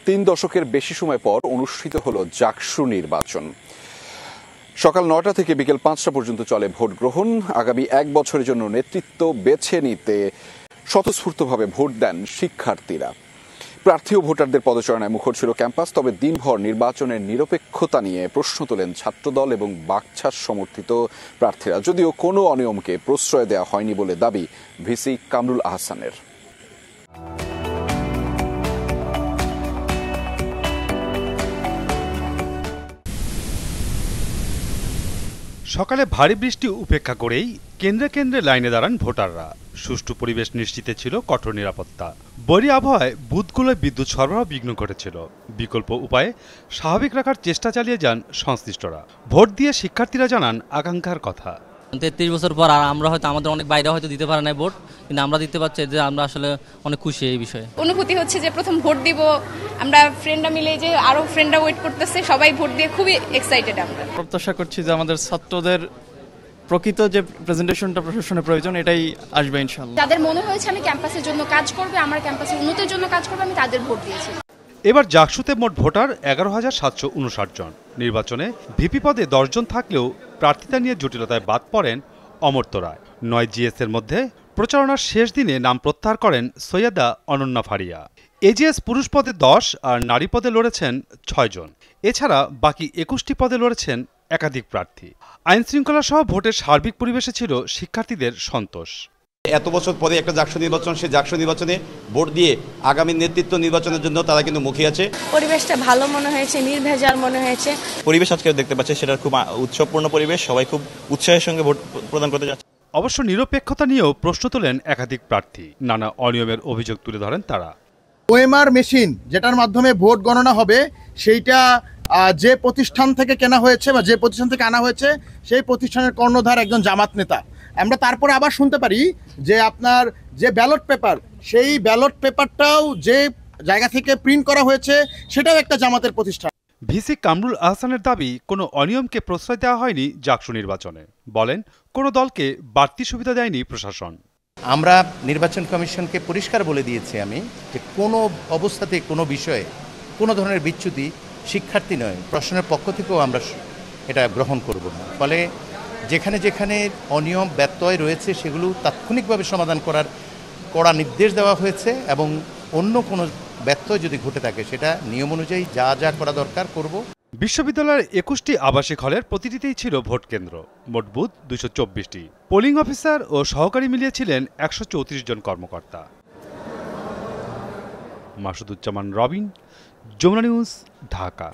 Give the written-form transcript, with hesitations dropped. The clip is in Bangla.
3 দশকের বেশি সময় পর অনুষ্ঠিত হলো জাকসু নির্বাচন। সকাল 9টা থেকে বিকেল 5টা পর্যন্ত চলে ভোট গ্রহণ। আগামী 1 বছরের জন্য নেতৃত্ব বেছে নিতে স্বতঃস্ফূর্তভাবে ভোট দেন শিক্ষার্থীরা। প্রার্থী ও ভোটারদের পদচারণায় মুখর ছিল ক্যাম্পাস। তবে দিনভর নির্বাচনের নিরপেক্ষতা নিয়ে প্রশ্ন তোলেন ছাত্রদল এবং বাকছাস সমর্থিত প্রার্থীরা, যদিও কোনো অনিয়মকে প্রশ্রয় দেওয়া হয়নি বলে দাবি ভিসি কামরুল আহসানের। সকালে ভারী বৃষ্টি উপেক্ষা করেই কেন্দ্রে কেন্দ্রে লাইনে দাঁড়ান ভোটাররা। সুষ্ঠু পরিবেশ নিশ্চিতে ছিল কঠোর নিরাপত্তা। বৈরী আবহাওয়ায় বুথগুলোয় বিদ্যুৎ সরবরাহ বিঘ্ন ঘটেছিল। বিকল্প উপায়ে স্বাভাবিক রাখার চেষ্টা চালিয়ে যান সংশ্লিষ্টরা। ভোট দিয়ে শিক্ষার্থীরা জানান আকাঙ্ক্ষার কথা। 33 বছর পর আর আমরা হয়তো আমাদের অনেক বাইরে হয়তো দিতে পারে না ভোট, কিন্তু আমরা দিতে পারছি যে আমরা আসলে অনেক খুশি এই বিষয়ে। অনুভূতি হচ্ছে যে প্রথম ভোট দিব, আমরা ফ্রেন্ডরা মিলে যে আরো ফ্রেন্ডরা ওয়েট করতেছে, সবাই ভোট দিয়ে খুবই এক্সাইটেড। আমরা প্রত্যাশা করছি যে আমাদের ছাত্রদের প্রকৃত যে প্রেজেন্টেশনটা প্রশাসনের প্রয়োজন এটাই আসবে ইনশাআল্লাহ। যাদের মনে হয়েছে আমি ক্যাম্পাসের জন্য কাজ করবে, আমার ক্যাম্পাসের উন্নতির জন্য কাজ করবে, আমি তাদের ভোট দিয়েছি। এবার জাকসুতে মোট ভোটার 11,759 জন। নির্বাচনে ভিপি পদে 10 জন থাকলেও প্রার্থিতা নিয়ে জটিলতায় বাদ পড়েন অমর্ত্য রায়। 9 জিএস এর মধ্যে প্রচারণার শেষ দিনে নাম প্রত্যাহার করেন সৈয়দা অনন্যা ফারিয়া। এজিএস পুরুষ পদে 10 আর নারী পদে লড়েছেন 6 জন। এছাড়া বাকি 21টি পদে লড়েছেন একাধিক প্রার্থী। আইন শৃঙ্খলা সহ ভোটের সার্বিক পরিবেশে ছিল শিক্ষার্থীদের সন্তোষ। এত বছর পরে একটা জাকসু নির্বাচন, সেই জাকসু নির্বাচনে ভোট দিয়ে আগামী নেতৃত্ব নির্বাচনের জন্য তারা কিন্তু মুখিয়ে আছে। পরিবেশটা ভালো মনে হয়েছে, নির্ভেজাল মনে হয়েছে। পরিবেশ আজকে দেখতে পাচ্ছি সেটা খুব উৎসবপূর্ণ পরিবেশ, সবাই খুব উৎসাহের সঙ্গে ভোট প্রদান করতে যাচ্ছে। অবশ্য নিরপেক্ষতা নিয়েও প্রশ্ন তোলেন একাধিক প্রার্থী। নানা অনিয়মের অভিযোগ তুলে ধরেন তারা। ওএমআর মেশিন যেটার মাধ্যমে ভোট গণনা হবে, সেইটা যে প্রতিষ্ঠান থেকে কেনা হয়েছে বা যে প্রতিষ্ঠান থেকে আনা হয়েছে সেই প্রতিষ্ঠানের কর্ণধার একজন জামাত নেতা। আমরা তারপরে আবার শুনতে পারি যে আপনার যে ব্যালট পেপার, সেই ব্যালট পেপারটাও যে জায়গা থেকে প্রিন্ট করা হয়েছে সেটাও একটা জামাতের প্রতিষ্ঠান। ভিসি কামরুল আহসানের দাবি, কোনো অনিয়মকে প্রশ্রয় দেওয়া হয়নি জাকসু নির্বাচনে। বলেন, কোনো দলকে বাড়তি সুবিধা দেয়নি প্রশাসন। আমরা নির্বাচন কমিশনকে পরিষ্কার বলে দিয়েছি আমি যে কোনো অবস্থাতে কোনো বিষয়ে কোনো ধরনের বিচ্যুতি শিক্ষার্থী নয়, প্রশাসনের পক্ষ থেকেও আমরা এটা গ্রহণ করব না। ফলে যেখানে যেখানে অনিয়ম ব্যত্যয় রয়েছে সেগুলো তাৎক্ষণিকভাবে সমাধান করার কড়া নির্দেশ দেওয়া হয়েছে এবং অন্য কোনো ব্যত্যয় যদি ঘটে থাকে সেটা নিয়ম অনুযায়ী যা যা করা দরকার করব। বিশ্ববিদ্যালয়ের 21টি আবাসিক হলের প্রতিটিতেই ছিল ভোট কেন্দ্র। মোট বুথ 224টি। পোলিং অফিসার ও সহকারী মিলিয়ে ছিলেন 134 জন কর্মকর্তা। মাসুদুজ্জামান রবিন, যমুনা নিউজ, ঢাকা।